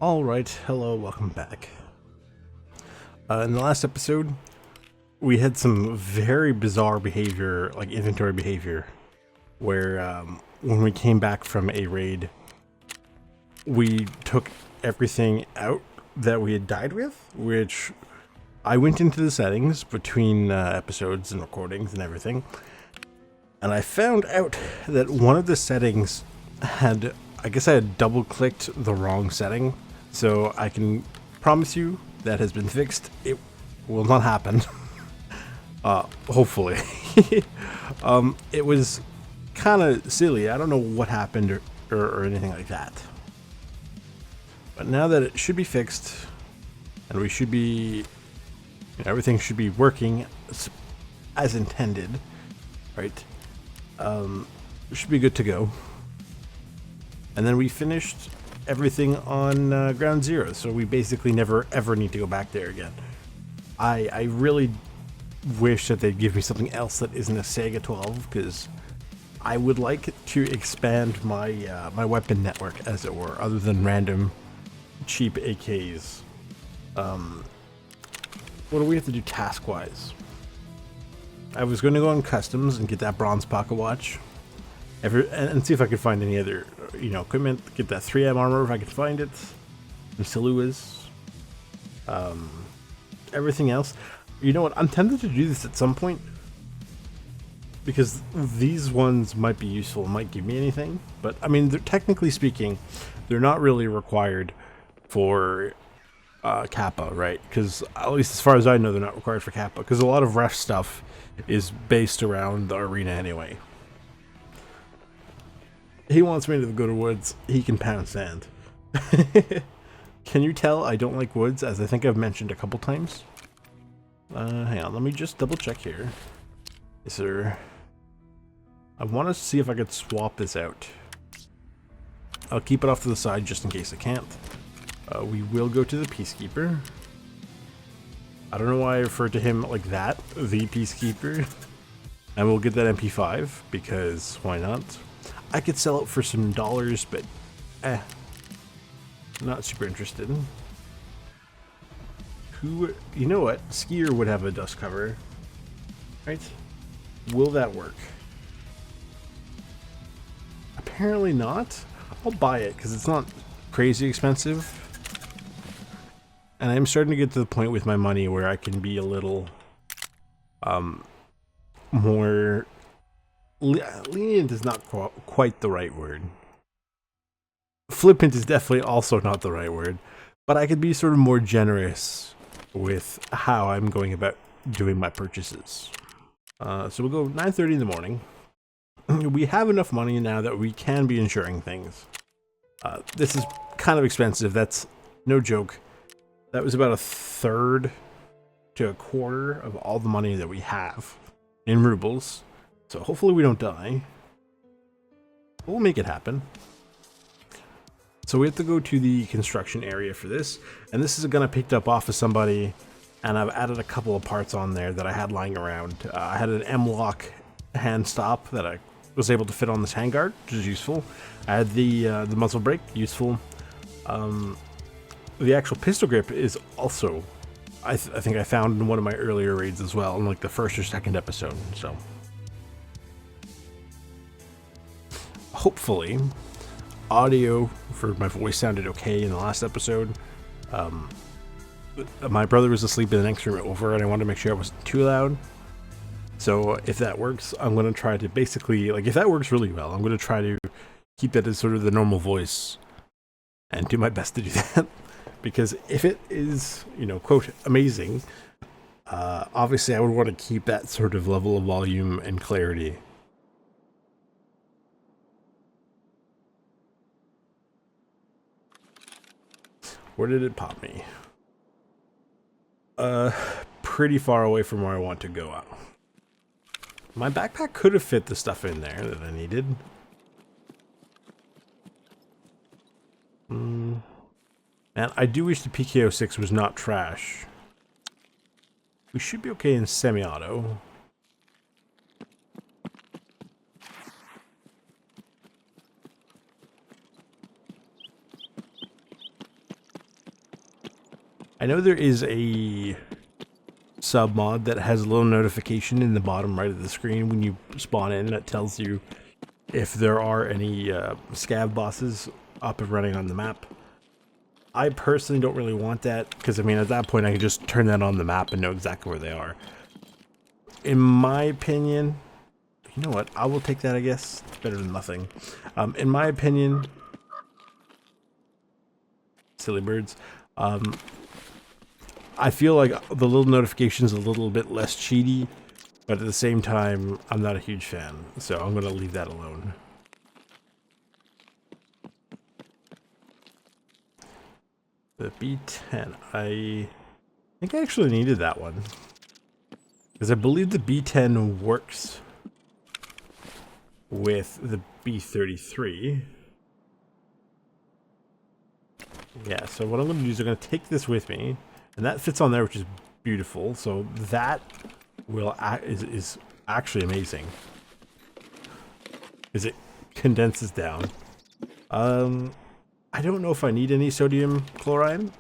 Alright, hello, welcome back. In the last episode, we had some very bizarre behavior, like inventory behavior, where when we came back from a raid, we took everything out that we had died with, which I went into the settings between episodes and recordings and everything, and I found out that one of the settings had, I guess I had double clicked the wrong setting. So I can promise you that has been fixed. It will not happen. Hopefully. It was kind of silly. I don't know what happened or anything like that. But now that it should be fixed, and we should be, everything should be working as intended, right? We should be good to go. And then we finished everything on ground zero, so we basically never ever need to go back there again. I really wish that they'd give me something else that isn't a Sega 12, because I would like to expand my my weapon network, as it were, other than random cheap AKs. What do we have to do task-wise? I was going to go on customs and get that bronze pocket watch, and see if I could find any other, equipment. Get that 3M armor if I could find it. Some Siluas. Everything else. You know what? I'm tempted to do this at some point, because these ones might be useful, might give me anything. But I mean, technically speaking, they're not really required for Kappa, right? Because at least as far as I know, they're not required for Kappa. Because a lot of ref stuff is based around the arena anyway. He wants me to go to woods. He can pound sand. Can you tell I don't like woods, as I think I've mentioned a couple times? Hang on, let me just double check here. Is there... I want to see if I could swap this out. I'll keep it off to the side just in case I can't. We will go to the Peacekeeper. I don't know why I referred to him like that, the Peacekeeper. And we'll get that MP5, because why not? I could sell it for some dollars, but not super interested. You know what? Skier would have a dust cover, right? Will that work? Apparently not. I'll buy it because it's not crazy expensive. And I'm starting to get to the point with my money where I can be a little more lenient is not quite the right word. Flippant is definitely also not the right word, but I could be sort of more generous with how I'm going about doing my purchases. So we'll go 9:30 in the morning. We have enough money now that we can be insuring things. This is kind of expensive. That's no joke. That was about a third to a quarter of all the money that we have in rubles. So hopefully we don't die. We'll make it happen. So we have to go to the construction area for this. And this is a gun I picked up off of somebody. And I've added a couple of parts on there that I had lying around. I had an M-lock hand stop that I was able to fit on this handguard, which is useful. I had the muzzle brake, useful. The actual pistol grip is also, I think I found in one of my earlier raids as well, in like the first or second episode. So hopefully audio for my voice sounded okay in the last episode. My brother was asleep in the next room over, and I wanted to make sure I wasn't too loud. So if that works, I'm going to try to basically, like, if that works really well, I'm going to try to keep that as sort of the normal voice and do my best to do that. Because if it is, quote, amazing, obviously I would want to keep that sort of level of volume and clarity. Where did it pop me? Pretty far away from where I want to go out. My backpack could have fit the stuff in there that I needed. And I do wish the PKO6 was not trash. We should be okay in semi-auto. I know there is a sub mod that has a little notification in the bottom right of the screen when you spawn in that tells you if there are any scav bosses up and running on the map. I personally don't really want that because, I mean, at that point I can just turn that on the map and know exactly where they are. In my opinion, you know what, I will take that, I guess. It's better than nothing. In my opinion, silly birds, I feel like the little notification's a little bit less cheaty, but at the same time, I'm not a huge fan, so I'm going to leave that alone. The B10, I think I actually needed that one, because I believe the B10 works with the B33. Yeah, so what I'm going to do is I'm going to take this with me, and that fits on there, which is beautiful. So that will is actually amazing, because it condenses down. I don't know if I need any sodium chloride.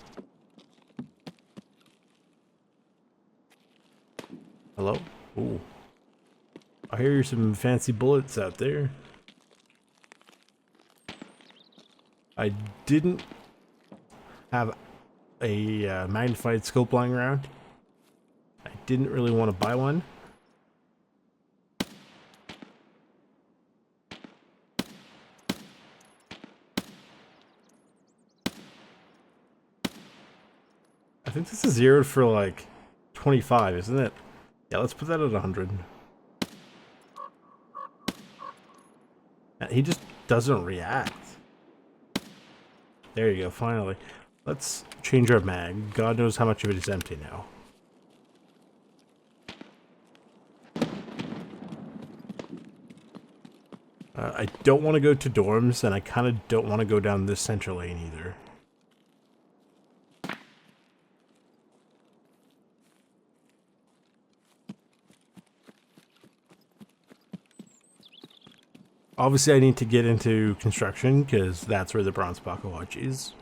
Hello? Ooh. I hear some fancy bullets out there. I didn't have a magnified scope lying around. I didn't really want to buy one. I think this is zeroed for like 25, isn't it? Yeah, let's put that at 100. He just doesn't react. There you go, finally. Let's change our mag. God knows how much of it is empty now. I don't want to go to dorms, and I kind of don't want to go down this central lane either. Obviously, I need to get into construction, because that's where the bronze pocket watch is.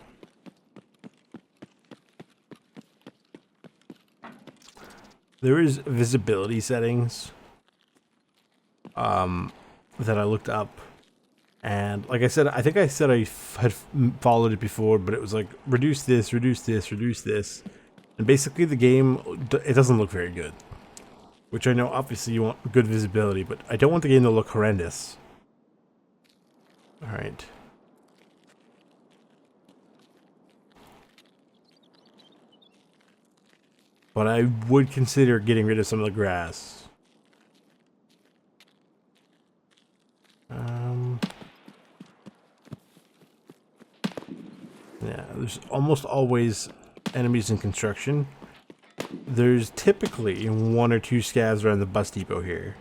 There is visibility settings that I looked up, and like I said, I think I said I had followed it before, but it was like reduce this, reduce this, reduce this, and basically the game, it doesn't look very good. Which I know obviously you want good visibility, but I don't want the game to look horrendous. Alright. But I would consider getting rid of some of the grass. Yeah, there's almost always enemies in construction. There's typically 1 or 2 scavs around the bus depot here.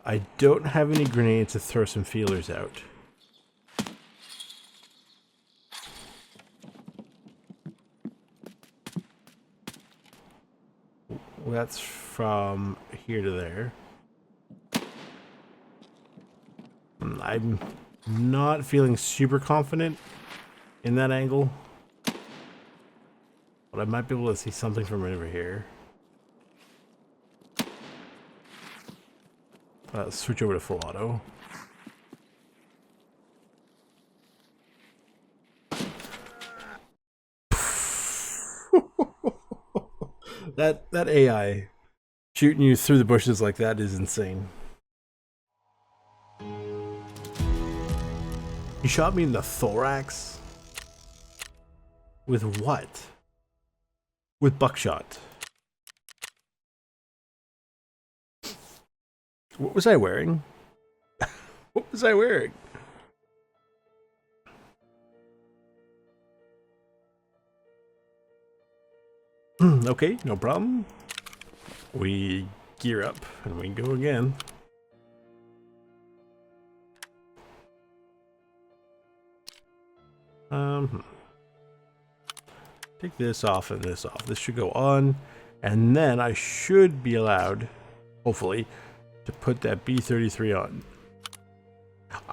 I don't have any grenades to throw some feelers out. That's from here to there. I'm not feeling super confident in that angle, but I might be able to see something from right over here. Switch over to full auto. That AI shooting you through the bushes like that is insane. He shot me in the thorax? With what? With buckshot. What was I wearing? What was I wearing? Okay, no problem. We gear up and we go again. Take this off and this off. This should go on, and then I should be allowed, hopefully, to put that B33 on.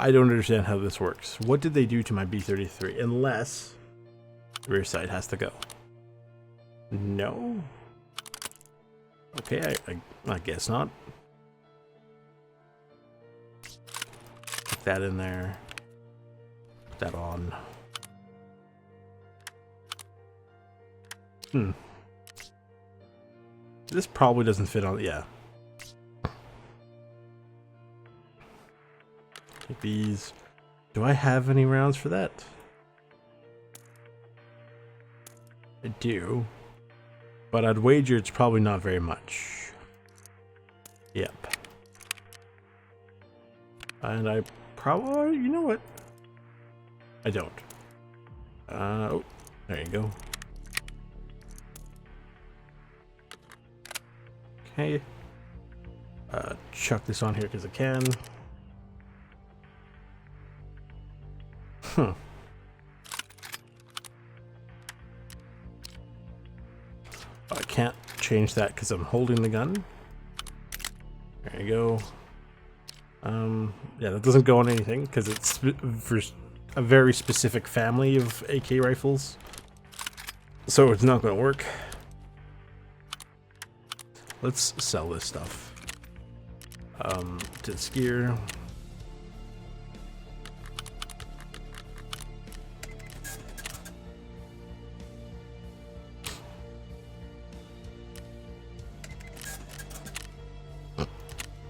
I don't understand how this works. What did they do to my B-33? Unless the rear sight has to go. No? Okay, I guess not. Put that in there. Put that on. This probably doesn't fit on, yeah. Take these. Do I have any rounds for that? I do. But I'd wager it's probably not very much. Yep. And I probably, you know what? I don't. Oh, there you go. Okay. Chuck this on here because I can. I can't change that because I'm holding the gun. There you go. Yeah, that doesn't go on anything because it's for a very specific family of AK rifles. So it's not going to work. Let's sell this stuff. To the skier.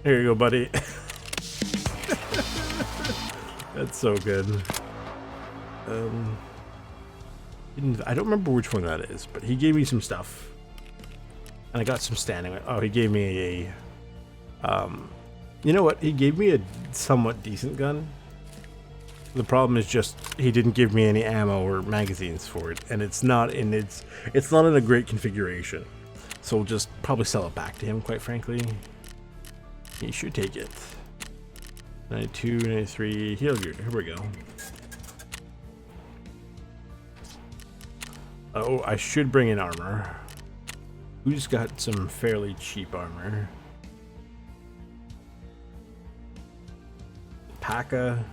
Here you go, buddy. That's so good. I don't remember which one that is, but he gave me some stuff. And I got some standing. Oh, he gave me a... you know what? He gave me a somewhat decent gun. The problem is just he didn't give me any ammo or magazines for it, and it's not in a great configuration. So we'll just probably sell it back to him, quite frankly. He should take it. 92, 93. Here we go. Oh, I should bring in armor. Who's got some fairly cheap armor? Paka.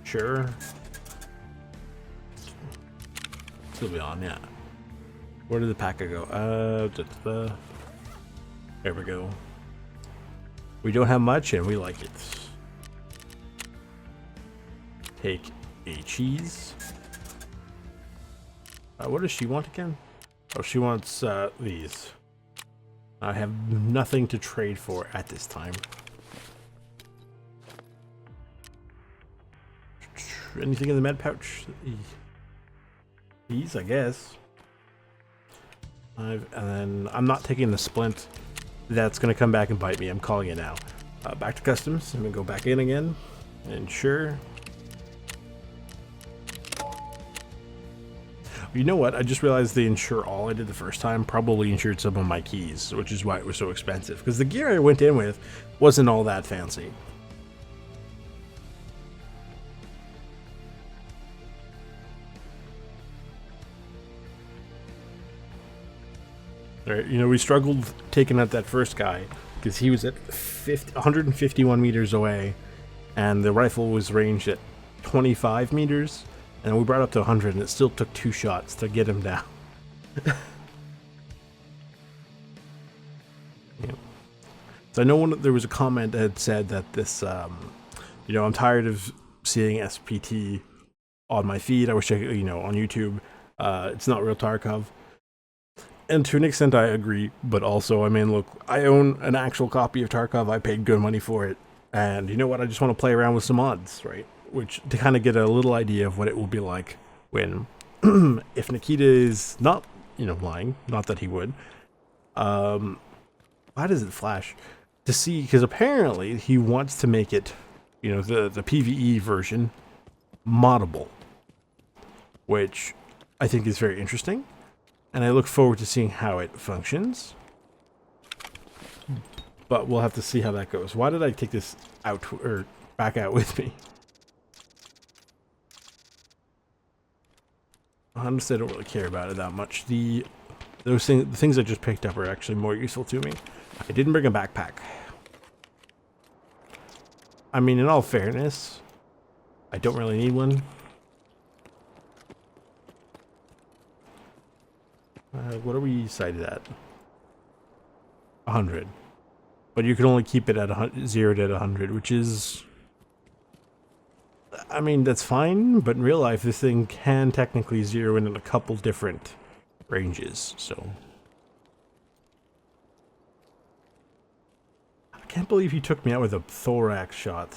Sure. Still be on, yeah. Where did the Paka go? There we go. We don't have much and we like it. Take a cheese. What does she want again? Oh, she wants these. I have nothing to trade for at this time. Anything in the med pouch? These, I guess. And then I'm not taking the splint. That's going to come back and bite me. I'm calling it now. Back to customs. I'm going to go back in again. Insure. You know what? I just realized the insure all I did the first time probably insured some of my keys, which is why it was so expensive. Because the gear I went in with wasn't all that fancy. Right, you know, we struggled taking out that first guy because he was at 151 meters away and the rifle was ranged at 25 meters and we brought up to 100 and it still took 2 shots to get him down. Yeah. So I know there was a comment that had said that this, you know, I'm tired of seeing SPT on my feed. I wish I could, you know, on YouTube. It's not real Tarkov. And to an extent, I agree, but also, I mean, look, I own an actual copy of Tarkov. I paid good money for it, and you know what? I just want to play around with some mods, right? Which, to kind of get a little idea of what it will be like when, if Nikita is not, you know, lying, not that he would, why does it flash? To see, because apparently he wants to make it, you know, the PvE version moddable, which I think is very interesting. And I look forward to seeing how it functions. But we'll have to see how that goes. Why did I take this out or back out with me? Honestly, I don't really care about it that much. The things I just picked up are actually more useful to me. I didn't bring a backpack. I mean, in all fairness, I don't really need one. What are we cited at? 100. But you can only keep it at 0 to 100, which is... I mean, that's fine, but in real life, this thing can technically zero in at a couple different ranges, so... I can't believe he took me out with a thorax shot.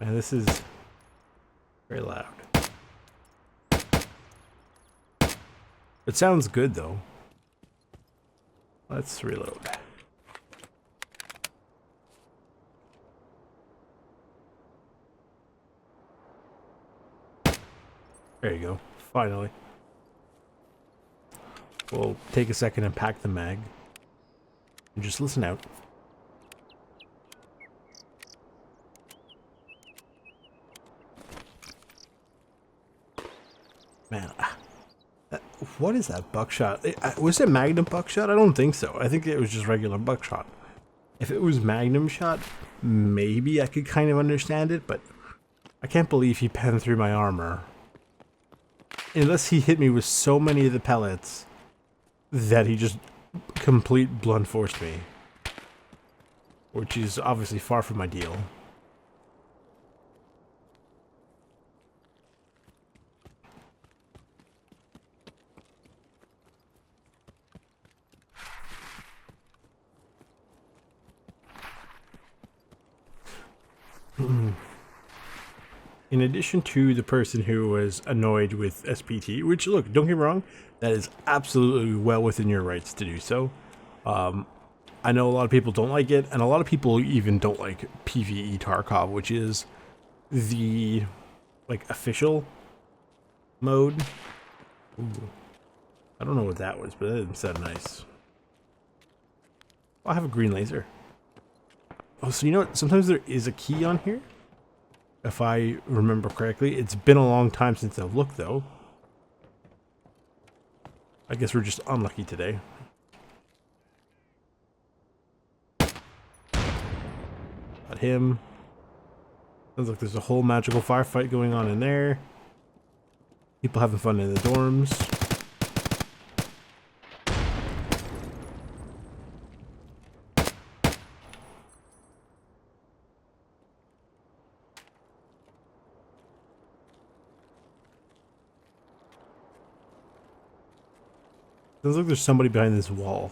And this is very loud. It sounds good though. Let's reload. There you go. Finally. We'll take a second and pack the mag. And just listen out. Man, what is that buckshot? Was it Magnum buckshot? I don't think so. I think it was just regular buckshot. If it was Magnum shot, maybe I could kind of understand it, but I can't believe he penned through my armor. Unless he hit me with so many of the pellets that he just complete blunt forced me. Which is obviously far from ideal. In addition to the person who was annoyed with SPT, which, look, don't get me wrong, that is absolutely well within your rights to do so. I know a lot of people don't like it, and a lot of people even don't like PvE Tarkov, which is the, like, official mode. Ooh. I don't know what that was, but that didn't sound nice. Oh, I have a green laser. Oh, so you know what? Sometimes there is a key on here. If I remember correctly. It's been a long time since I've looked, though. I guess we're just unlucky today. Got him. Sounds like there's a whole magical firefight going on in there. People having fun in the dorms. Sounds like there's somebody behind this wall.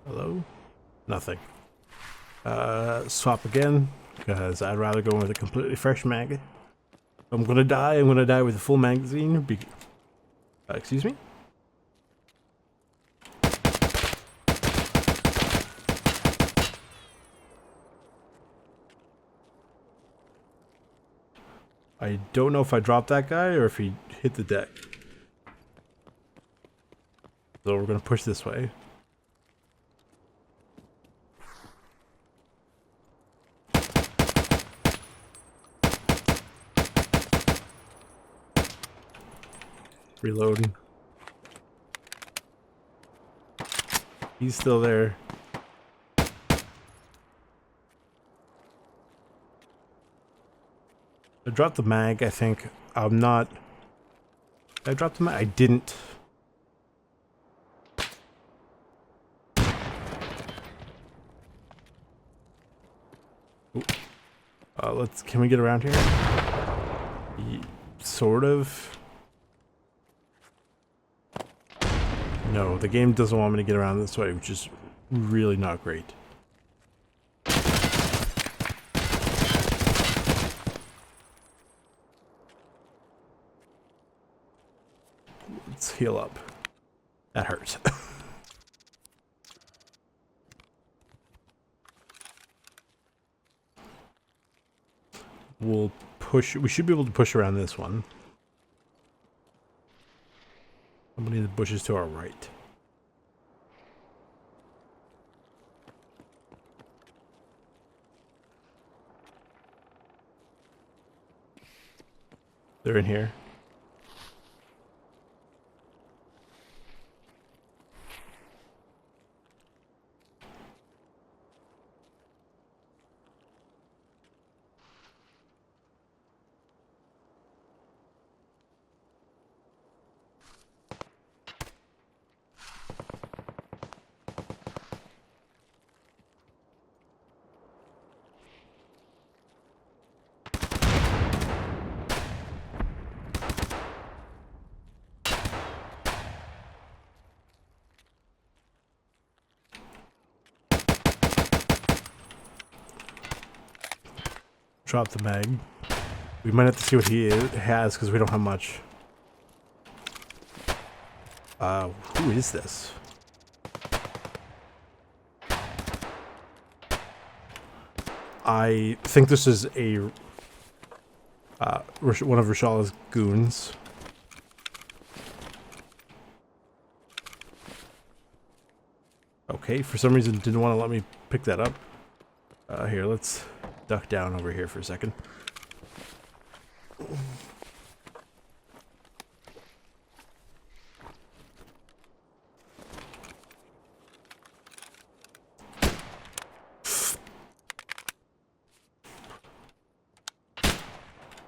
Hello? Nothing. Swap again, because I'd rather go with a completely fresh mag. I'm gonna die with a full magazine. Excuse me? I don't know if I dropped that guy or if he hit the deck. So we're gonna push this way. Reloading. He's still there. I dropped the mag, I think. I'm not... I dropped the mag? I didn't. Can we get around here? Sort of. No, the game doesn't want me to get around this way, which is really not great. Let's heal up. That hurts. we'll push. We should be able to push around this one. Somebody in the bushes to our right. They're in here. Drop the mag. We might have to see what he has because we don't have much. Who is this? I think this is a one of Rashala's goons. Okay, for some reason didn't want to let me pick that up. Here, let's duck down over here for a second.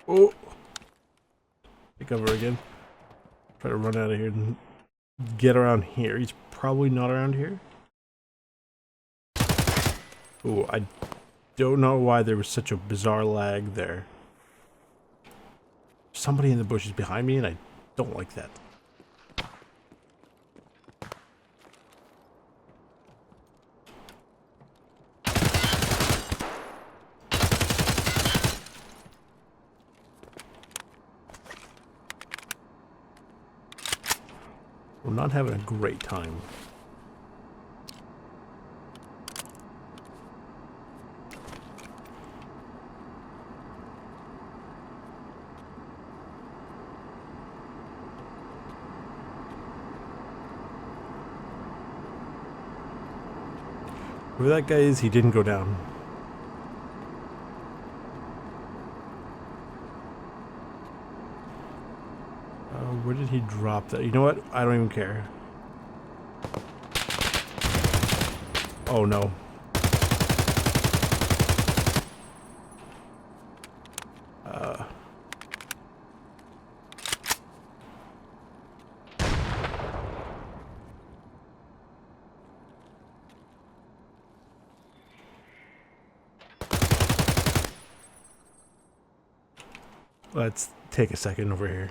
Oh! Take cover again. Try to run out of here and get around here. He's probably not around here. Ooh, I don't know why there was such a bizarre lag there. Somebody in the bushes behind me and I don't like that. We're not having a great time. Whoever that guy is, he didn't go down. Where did he drop that? You know what? I don't even care. Oh no. Let's take a second over here.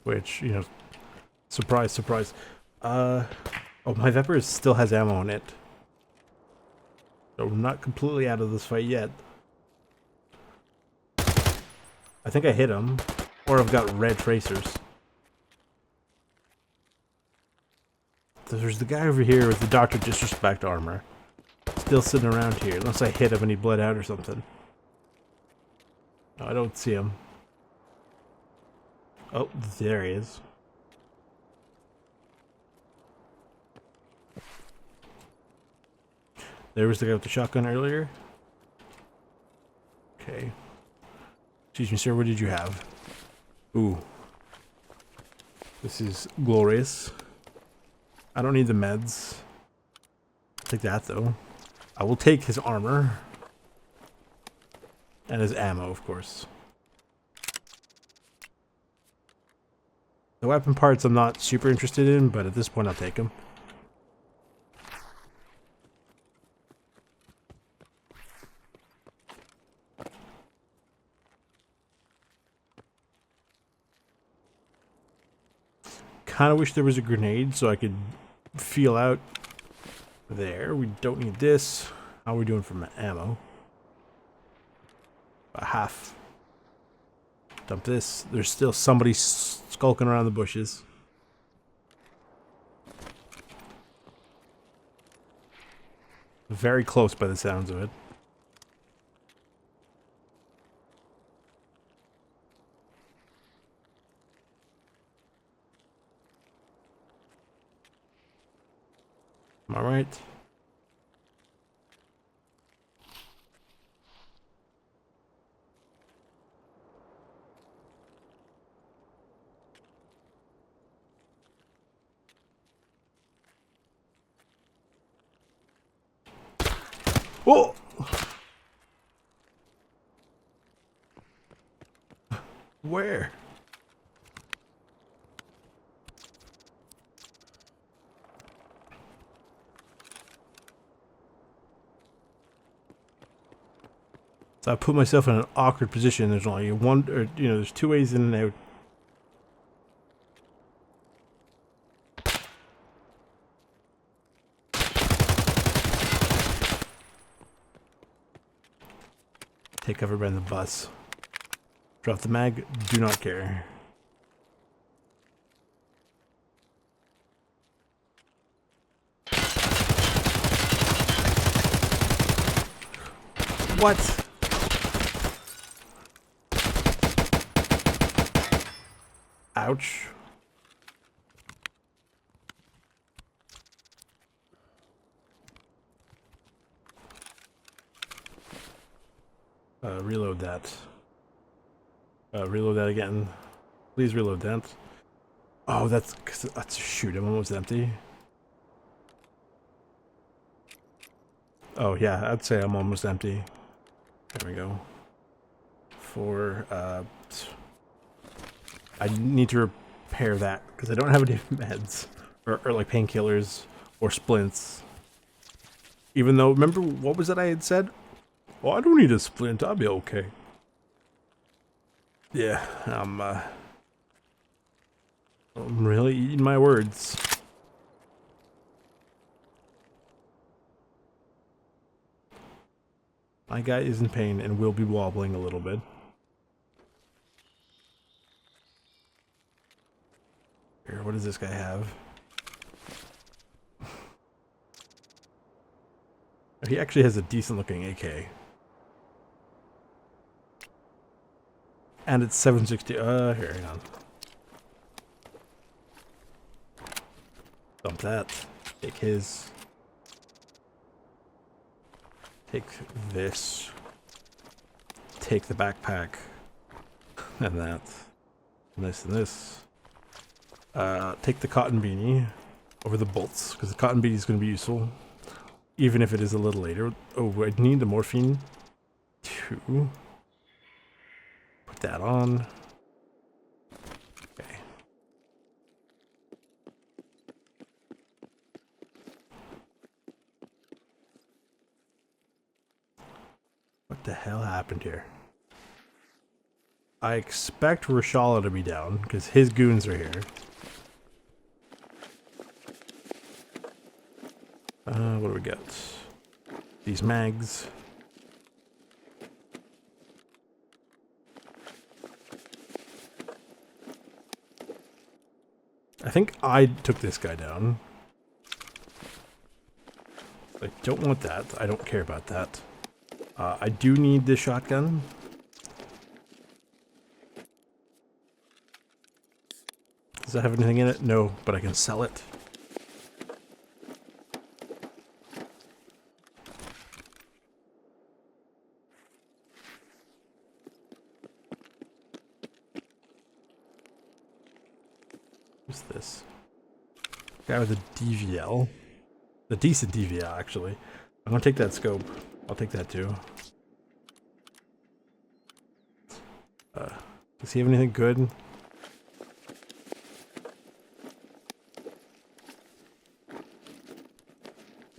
Which, you know, surprise, surprise. Oh, my Viper still has ammo on it. So we're not completely out of this fight yet. I think I hit him. Or I've got red tracers. There's the guy over here with the Dr. Disrespect armor. Still sitting around here, unless I hit him and he bled out or something. No, I don't see him. Oh, there he is. There was the guy with the shotgun earlier. Okay. Excuse me, sir, what did you have? Ooh. This is glorious. I don't need the meds. I'll take that, though. I will take his armor. And his ammo, of course. The weapon parts I'm not super interested in, but at this point I'll take them. Kind of wish there was a grenade so I could feel out there. We don't need this. How are we doing from ammo? About half. Dump this. There's still somebody skulking around the bushes. Very close by the sounds of it. Am I right? Whoa! Where? So I put myself in an awkward position. There's only one, or there's two ways in and out. Take cover behind the bus. Drop the mag. Do not care. What? Ouch. Reload that. Reload that again. Please reload that. Oh, that's shoot. I'm almost empty. Oh yeah, I'd say I'm almost empty. There we go. I need to repair that because I don't have any meds or like painkillers or splints. Even though, remember what was it I had said? Oh, I don't need a splint. I'll be okay. Yeah, I'm really eating my words. My guy is in pain and will be wobbling a little bit. Here, what does this guy have? He actually has a decent looking AK. And it's 760. Here, hang on. Dump that. Take his. Take this. Take the backpack. And that. And this and this. Take the cotton beanie over the bolts, because the cotton beanie is going to be useful. Even if it is a little later. Oh, I need the morphine. 2. Put that on. Okay. What the hell happened here? I expect Rashala to be down, because his goons are here. What do we got? These mags. I think I took this guy down. I don't want that. I don't care about that. I do need this shotgun. Does that have anything in it? No, but I can sell it. What's this? Guy with a DVL. A decent DVL, actually. I'm gonna take that scope. I'll take that too. Does he have anything good?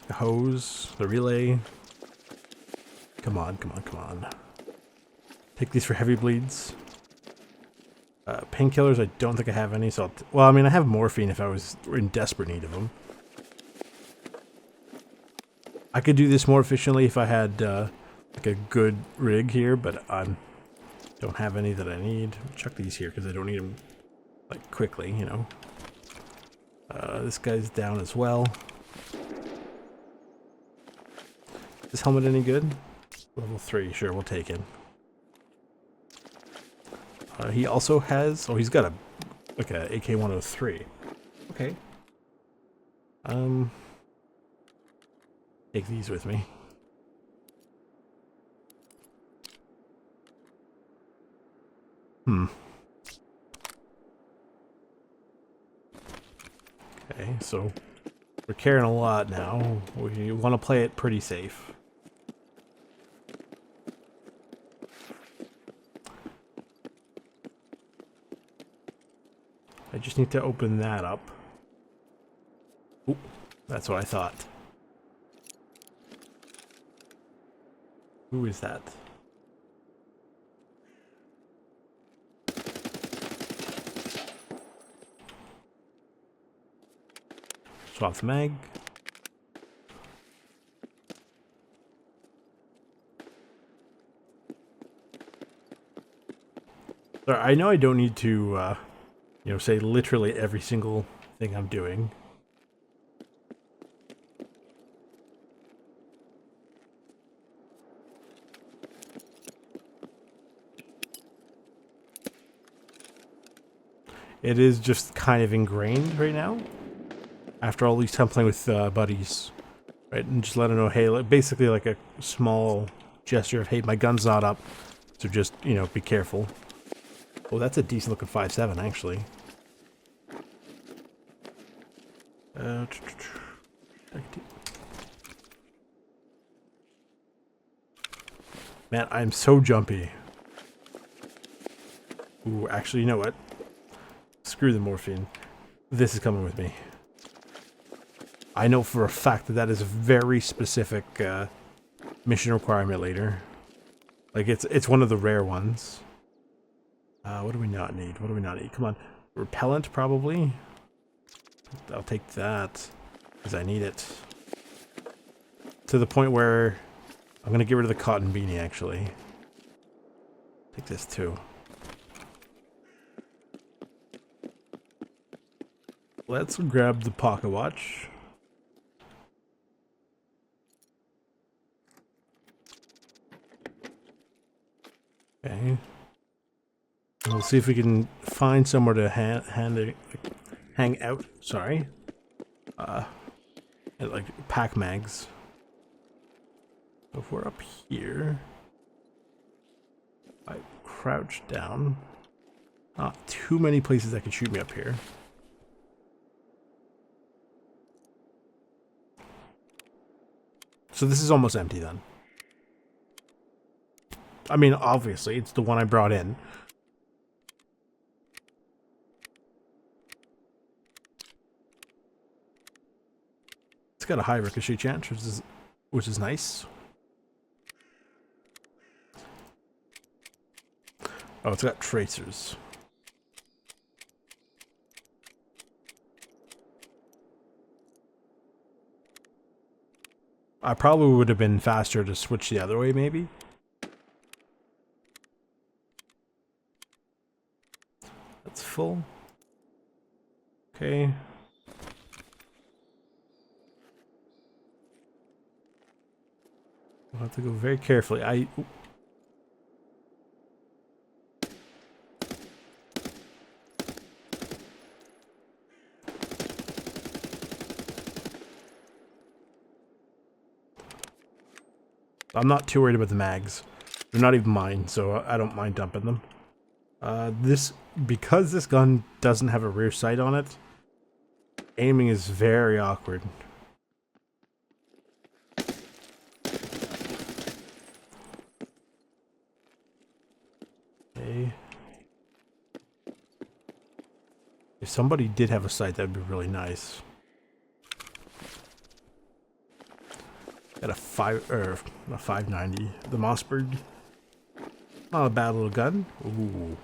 The hose, the relay. Come on, come on, come on. Take these for heavy bleeds. Painkillers, I don't think I have any, so well, I mean, I have morphine if I was in desperate need of them. I could do this more efficiently if I had like a good rig here, but I don't have any that I need. Chuck these here because I don't need them like quickly, you know. This guy's down as well. Is this helmet any good? Level 3, sure, we'll take it. He also has, oh, he's got like a AK-103. Okay. take these with me. Okay, so we're carrying a lot now. We want to play it pretty safe. I just need to open that up. Oop, that's what I thought. Who is that? Swap the mag. Sorry, I know I don't need to, you know, say literally every single thing I'm doing. It is just kind of ingrained right now. After all these time playing with buddies, right? And just let them know, hey, like, basically like a small gesture of, hey, my gun's not up, so just, you know, be careful. Oh, that's a decent looking 5.7, actually. Man, I'm so jumpy. Ooh, actually, you know what? Screw the morphine. This is coming with me. I know for a fact that that is a very specific mission requirement later. Like, it's one of the rare ones. What do we not need? What do we not need? Come on. Repellent, probably? I'll take that, because I need it. To the point where I'm going to get rid of the cotton beanie, actually. Take this, too. Let's grab the pocket watch. Okay. We'll see if we can find somewhere to hang out. Sorry. And like pack mags. So if we're up here, I crouch down. Not too many places that can shoot me up here. So this is almost empty then. I mean, obviously, it's the one I brought in. It's got a high ricochet chance, which is nice. Oh, it's got tracers. I probably would have been faster to switch the other way, maybe. That's full. Okay. We'll have to go very carefully. I'm not too worried about the mags. They're not even mine, so I don't mind dumping them. Because this gun doesn't have a rear sight on it, aiming is very awkward. Okay. If somebody did have a sight, that'd be really nice. Got a 590. The Mossberg. Not a bad little gun. Ooh.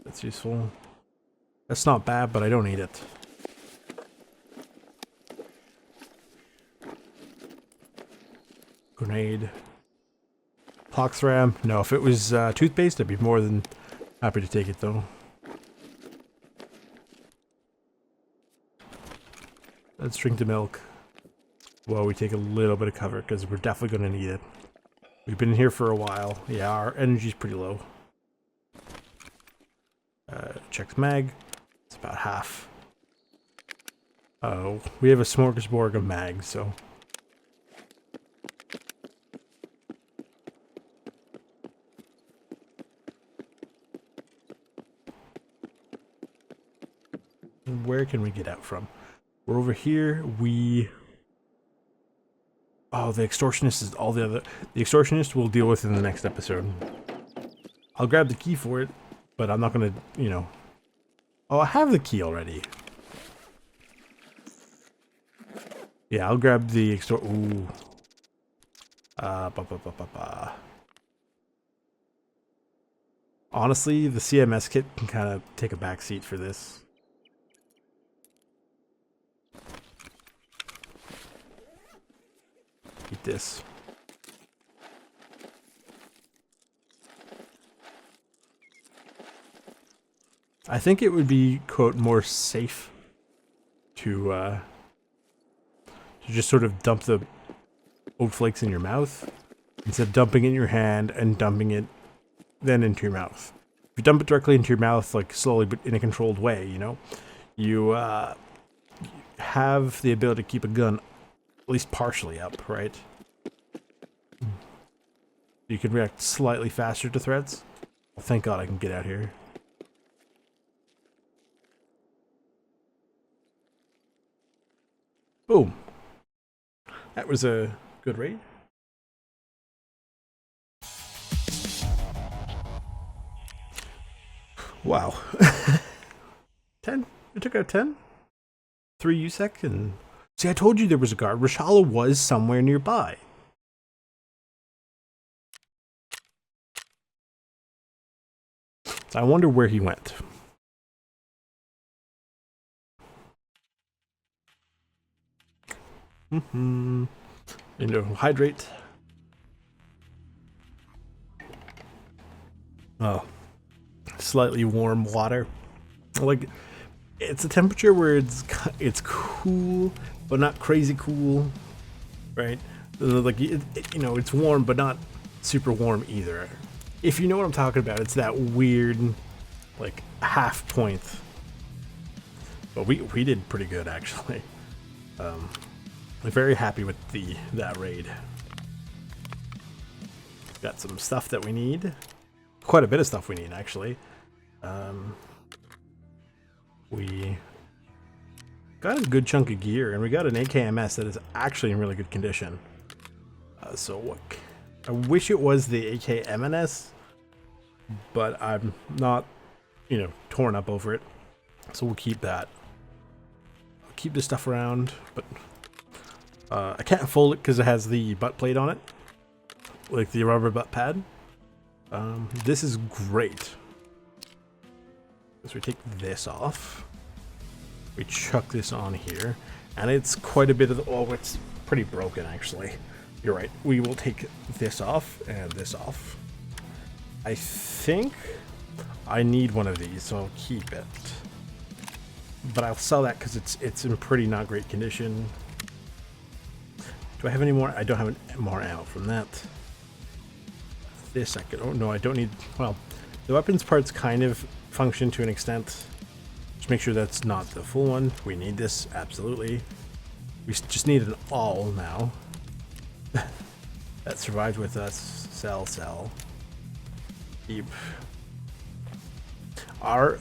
That's useful. That's not bad, but I don't need it. Grenade. Pox ram. No, if it was toothpaste, I'd be more than happy to take it, though. Let's drink the milk. Well, we take a little bit of cover, because we're definitely going to need it. We've been here for a while. Yeah, our energy's pretty low. Check the mag. It's about half. Oh, we have a smorgasbord of mags, so where can we get out from? We're over here. Oh, the extortionist is all the other. The extortionist we'll deal with in the next episode. I'll grab the key for it, but I'm not gonna, you know. Oh, I have the key already. Yeah, I'll grab the Ooh. Honestly, the CMS kit can kind of take a back seat for this. Eat this. I think it would be, quote, more safe to just sort of dump the oat flakes in your mouth instead of dumping it in your hand and dumping it then into your mouth. If you dump it directly into your mouth, like slowly but in a controlled way, you know, you have the ability to keep a gun at least partially up, right? You can react slightly faster to threats. Well, thank God I can get out here. Boom. That was a good raid. Wow. 10? I took out 10? 3 USEC and... See, I told you there was a guard. Rashala was somewhere nearby. So I wonder where he went. You know, hydrate. Oh. Slightly warm water. Like, it's a temperature where it's cool, but not crazy cool, right? Like, you know, it's warm, but not super warm either. If you know what I'm talking about, it's that weird, like, half point. But we did pretty good, actually. I'm very happy with that raid. Got some stuff that we need. Quite a bit of stuff we need, actually. We got a good chunk of gear, and we got an AKMS that is actually in really good condition. So what? I wish it was the AKMNS, but I'm not, you know, torn up over it. So we'll keep that. I'll keep this stuff around, but I can't fold it because it has the butt plate on it, like the rubber butt pad. This is great. So we take this off. We chuck this on here, and it's quite a bit of the. Oh, it's pretty broken actually. You're right. We will take this off and this off. I think I need one of these, so I'll keep it. But I'll sell that because it's in pretty not great condition. Do I have any more? I don't have any more ammo from that. This I could. Oh no, I don't need. Well, the weapons parts kind of function to an extent. Just make sure that's not the full one. We need this absolutely. We just need an all now. That survived with us. Sell. Keep.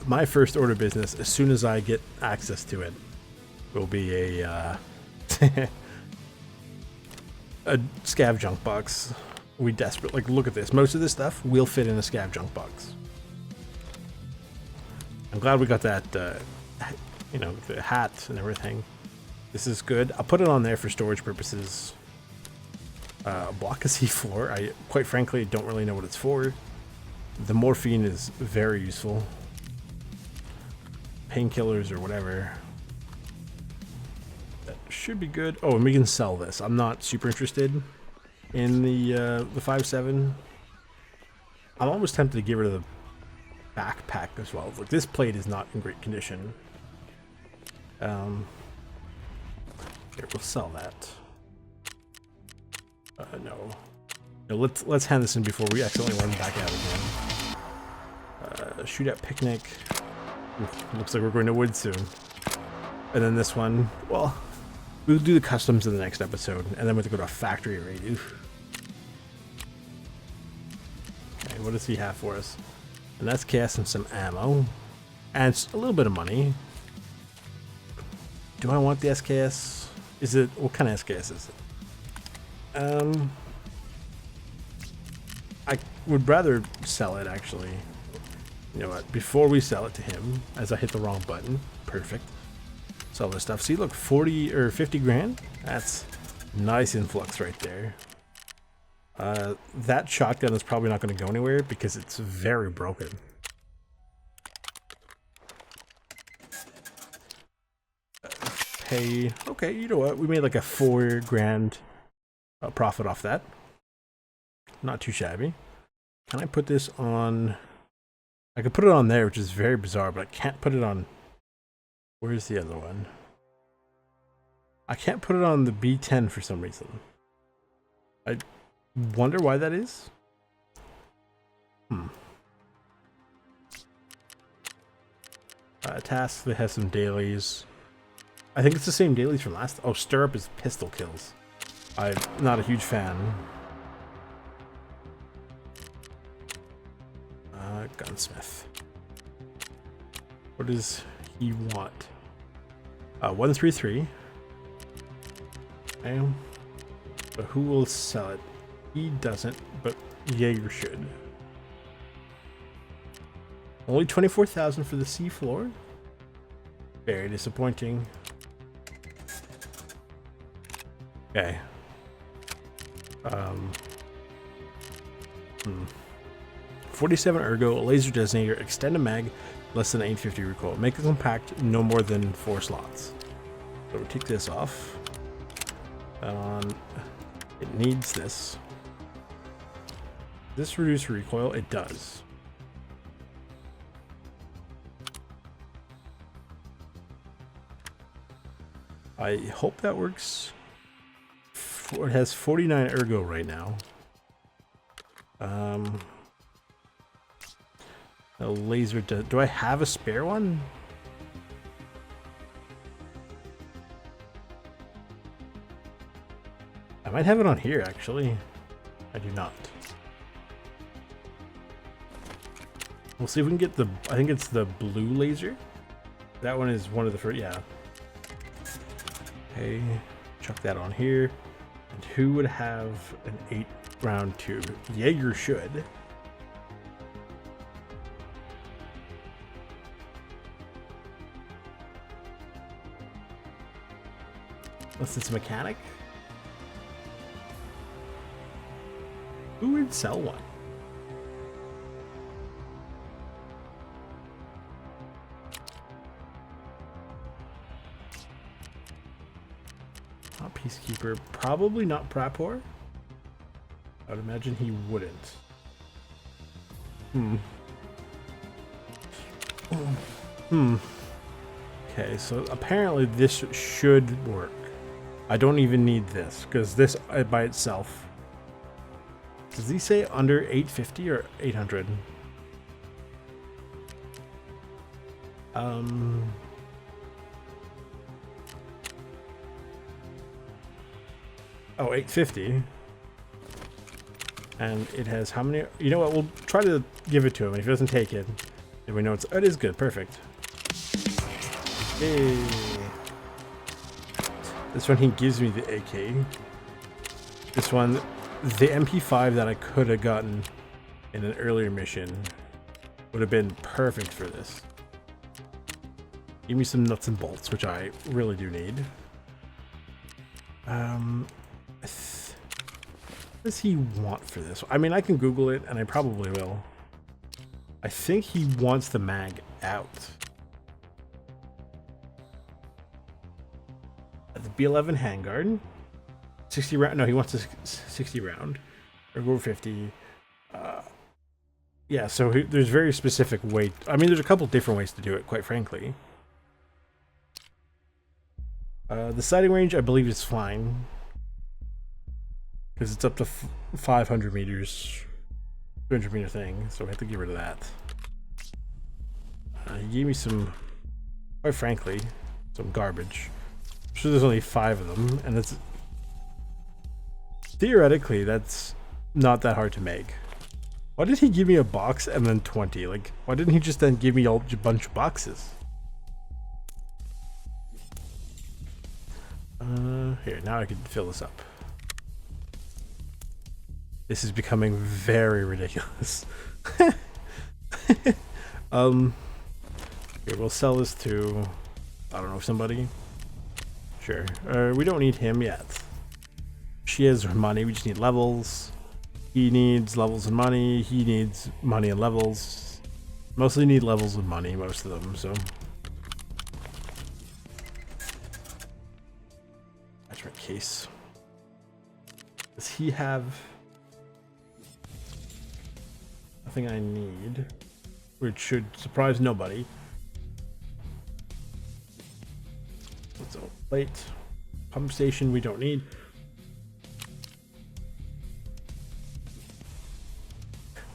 My first order business, as soon as I get access to it, will be a a scav junk box. We desperate. Like, look at this. Most of this stuff will fit in a scav junk box. I'm glad we got that, you know, the hat and everything. This is good. I'll put it on there for storage purposes. Block a C4. I, quite frankly, don't really know what it's for. The morphine is very useful. Painkillers or whatever. That should be good. Oh, and we can sell this. I'm not super interested in the 5.7. I'm almost tempted to get rid of the backpack as well. Look, this plate is not in great condition. Here, we'll sell that. No, let's hand this in before we accidentally run back out again. Shootout picnic. Oof, looks like we're going to wood soon. And then this one, well, we'll do the customs in the next episode, and then we have to go to a factory raid. Oof. Okay, what does he have for us? And that's chaos and some ammo. And a little bit of money. Do I want the SKS? Is it, what kind of SKS is it? I would rather sell it, actually. You know what? Before we sell it to him, as I hit the wrong button. Perfect. Sell this stuff. See, look, 40 or 50 grand. That's nice influx right there. That shotgun is probably not going to go anywhere because it's very broken. Pay. Okay, you know what? We made like a 4 grand profit off that. Not too shabby. Can I put this on? I could put it on there, which is very bizarre, but I can't put it on. Where's the other one? I can't put it on the B10 for some reason. I wonder why that is. Task that has some dailies. I think it's the same dailies from last. Oh, stirrup is pistol kills. I'm not a huge fan. Gunsmith. What does he want? 133. Okay. But who will sell it? He doesn't, but Jaeger should. Only 24,000 for the seafloor. Very disappointing. Okay. 47 ergo, laser designator, extend a mag, less than 850 recoil. Make it compact, no more than 4 slots. So we'll take this off. It needs this. This reduce recoil? It does. I hope that works. It has 49 ergo right now. A laser. Do I have a spare one? I might have it on here, actually. I do not. We'll see if we can get the. I think it's the blue laser. That one is one of the first. Yeah. Okay, chuck that on here. And who would have an 8-round tube? Jaeger should. Unless it's a mechanic. Who would sell one? Not Peacekeeper. Probably not Prapor. I would imagine he wouldn't. Okay, so apparently this should work. I don't even need this, because this by itself. Does he say under 850 or 800? Oh, 850. And it has how many? You know what? We'll try to give it to him. If he doesn't take it, then we know it is good. Perfect. Hey. This one he gives me the AK. This one, the MP5 that I could have gotten in an earlier mission would have been perfect for this. Give me some nuts and bolts, which I really do need. What does he want for this? I mean, I can Google it, and I probably will. I think he wants the mag out. The B11 handguard. 60 round. No, he wants a 60 round. Or go 50. Yeah, so there's very specific way. I mean, there's a couple different ways to do it, quite frankly. The sighting range, I believe, is fine. Because it's up to 500 meters. 200 meter thing, so we have to get rid of that. He gave me some, quite frankly, some garbage. I'm sure there's only 5 of them, and it's theoretically that's not that hard to make. Why did he give me a box and then 20? Like, why didn't he just then give me a bunch of boxes? Here, now I can fill this up. This is becoming very ridiculous. Here, we'll sell this to, I don't know, somebody. Sure. We don't need him yet. She has her money, we just need levels. He needs levels and money. He needs money and levels. Mostly need levels and money, most of them, so. Attachment case. Does he have nothing I need? Which should surprise nobody. What's a plate? Pump station we don't need.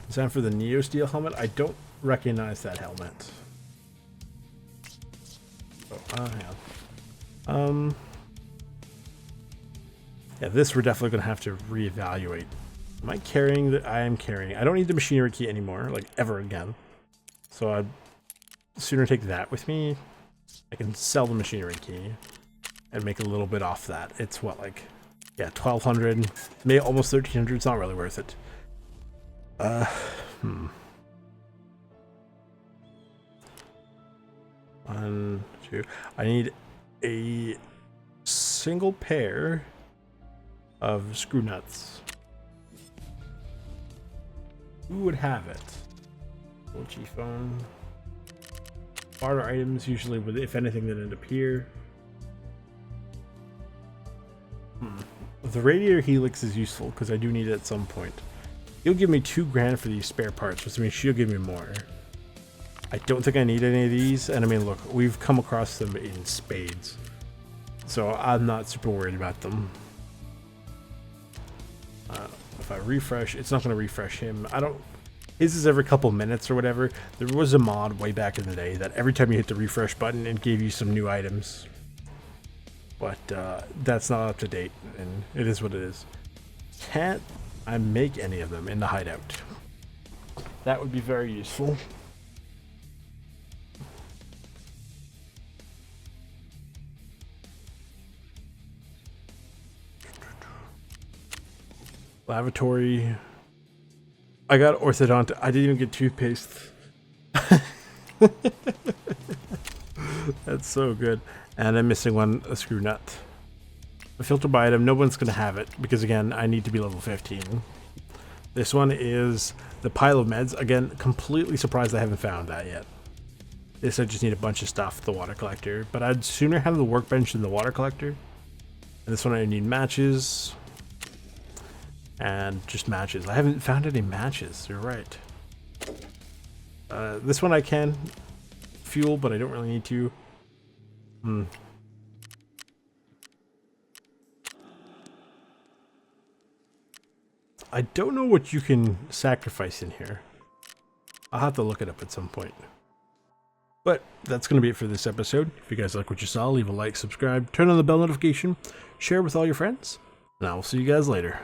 Time for the Neo Steel helmet. I don't recognize that helmet. Oh, yeah. Yeah, this we're definitely gonna have to reevaluate. Am I carrying the? I am carrying. I don't need the machinery key anymore, like ever again. So I'd sooner take that with me. I can sell the machinery key and make a little bit off that. It's what, like, yeah, 1,200, maybe almost 1,300. It's not really worth it. One, two. I need a single pair of screw nuts. Who would have it? OG phone. Barter items usually with, if anything, that end up here. The radiator helix is useful because I do need it at some point. He'll give me $2,000 for these spare parts, which means she'll give me more. I don't think I need any of these, and I mean, look, we've come across them in spades, so I'm not super worried about them. If I refresh, it's not going to refresh him. I don't. His is every couple minutes or whatever. There was a mod way back in the day that every time you hit the refresh button, it gave you some new items, but that's not up to date, and it is what it is. Can't I make any of them in the hideout? That would be very useful. Lavatory. I got orthodontic. I didn't even get toothpaste. That's so good. And I'm missing a screw nut. A filter by item, no one's going to have it because, again, I need to be level 15. This one is the pile of meds. Again, completely surprised I haven't found that yet. This I just need a bunch of stuff, the water collector. But I'd sooner have the workbench than the water collector. And this one I need matches. And just matches. I haven't found any matches, you're right. This one I can fuel, but I don't really need to. I don't know what you can sacrifice in here. I'll have to look it up at some point. But that's going to be it for this episode. If you guys like what you saw, leave a like, subscribe, turn on the bell notification, share with all your friends, and I will see you guys later.